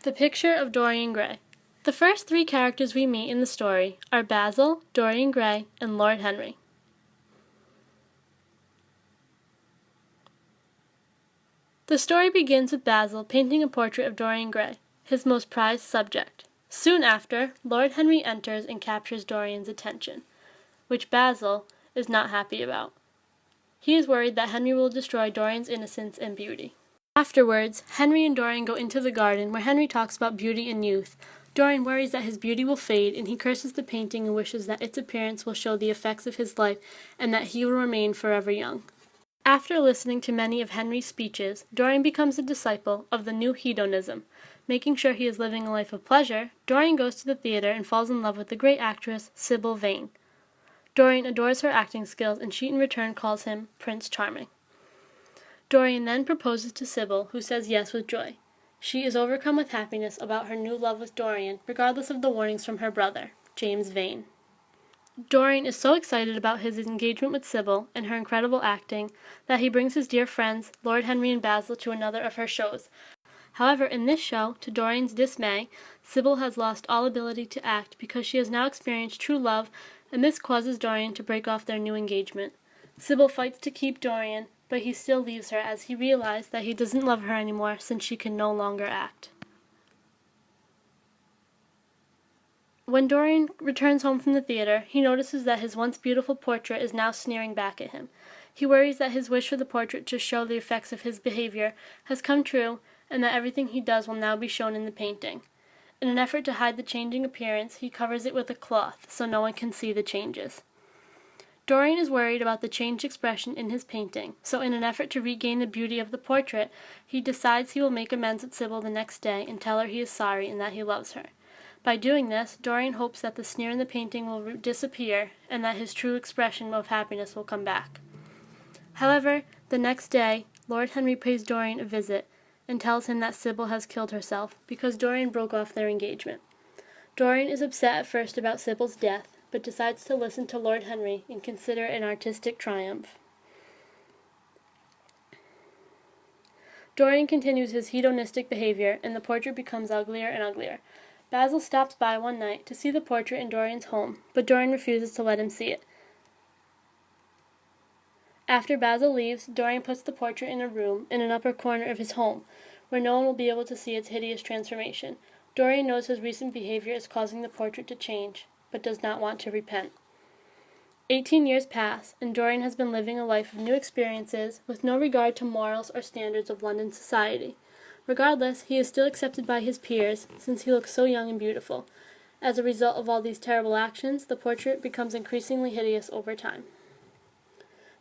The Picture of Dorian Gray. The first three characters we meet in the story are Basil, Dorian Gray, and Lord Henry. The story begins with Basil painting a portrait of Dorian Gray, his most prized subject. Soon after, Lord Henry enters and captures Dorian's attention, which Basil is not happy about. He is worried that Henry will destroy Dorian's innocence and beauty. Afterwards, Henry and Dorian go into the garden where Henry talks about beauty and youth. Dorian worries that his beauty will fade, and he curses the painting and wishes that its appearance will show the effects of his life and that he will remain forever young. After listening to many of Henry's speeches, Dorian becomes a disciple of the new hedonism. Making sure he is living a life of pleasure, Dorian goes to the theater and falls in love with the great actress Sybil Vane. Dorian adores her acting skills, and she in return calls him Prince Charming. Dorian then proposes to Sybil, who says yes with joy. She is overcome with happiness about her new love with Dorian, regardless of the warnings from her brother, James Vane. Dorian is so excited about his engagement with Sybil and her incredible acting that he brings his dear friends, Lord Henry and Basil, to another of her shows. However, in this show, to Dorian's dismay, Sybil has lost all ability to act because she has now experienced true love, and this causes Dorian to break off their new engagement. Sybil fights to keep Dorian, but he still leaves her as he realizes that he doesn't love her anymore since she can no longer act. When Dorian returns home from the theater, he notices that his once beautiful portrait is now sneering back at him. He worries that his wish for the portrait to show the effects of his behavior has come true, and that everything he does will now be shown in the painting. In an effort to hide the changing appearance, he covers it with a cloth so no one can see the changes. Dorian is worried about the changed expression in his painting, so in an effort to regain the beauty of the portrait, he decides he will make amends with Sybil the next day and tell her he is sorry and that he loves her. By doing this, Dorian hopes that the sneer in the painting will disappear and that his true expression of happiness will come back. However, the next day, Lord Henry pays Dorian a visit and tells him that Sybil has killed herself because Dorian broke off their engagement. Dorian is upset at first about Sybil's death, but decides to listen to Lord Henry and consider it an artistic triumph. Dorian continues his hedonistic behavior, and the portrait becomes uglier and uglier. Basil stops by one night to see the portrait in Dorian's home, but Dorian refuses to let him see it. After Basil leaves, Dorian puts the portrait in a room in an upper corner of his home, where no one will be able to see its hideous transformation. Dorian knows his recent behavior is causing the portrait to change, but does not want to repent. 18 years pass, and Dorian has been living a life of new experiences with no regard to morals or standards of London society. Regardless, he is still accepted by his peers, since he looks so young and beautiful. As a result of all these terrible actions, the portrait becomes increasingly hideous over time.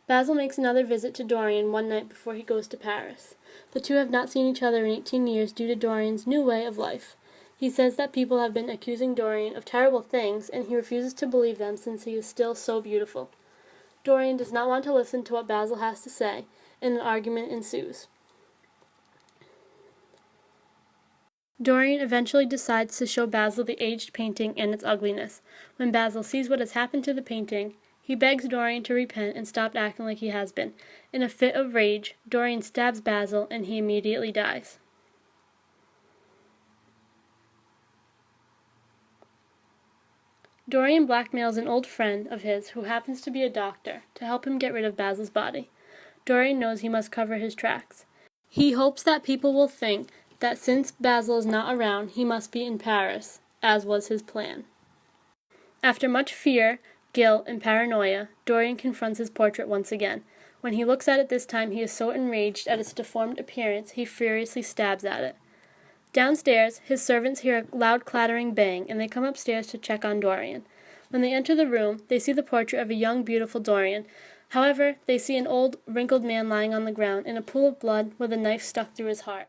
Basil makes another visit to Dorian one night before he goes to Paris. The two have not seen each other in 18 years due to Dorian's new way of life. He says that people have been accusing Dorian of terrible things, and he refuses to believe them since he is still so beautiful. Dorian does not want to listen to what Basil has to say, and an argument ensues. Dorian eventually decides to show Basil the aged painting and its ugliness. When Basil sees what has happened to the painting, he begs Dorian to repent and stop acting like he has been. In a fit of rage, Dorian stabs Basil, and he immediately dies. Dorian blackmails an old friend of his who happens to be a doctor to help him get rid of Basil's body. Dorian knows he must cover his tracks. He hopes that people will think that since Basil is not around, he must be in Paris, as was his plan. After much fear, guilt, and paranoia, Dorian confronts his portrait once again. When he looks at it this time, he is so enraged at its deformed appearance, he furiously stabs at it. Downstairs, his servants hear a loud clattering bang, and they come upstairs to check on Dorian. When they enter the room, they see the portrait of a young, beautiful Dorian. However, they see an old, wrinkled man lying on the ground in a pool of blood with a knife stuck through his heart.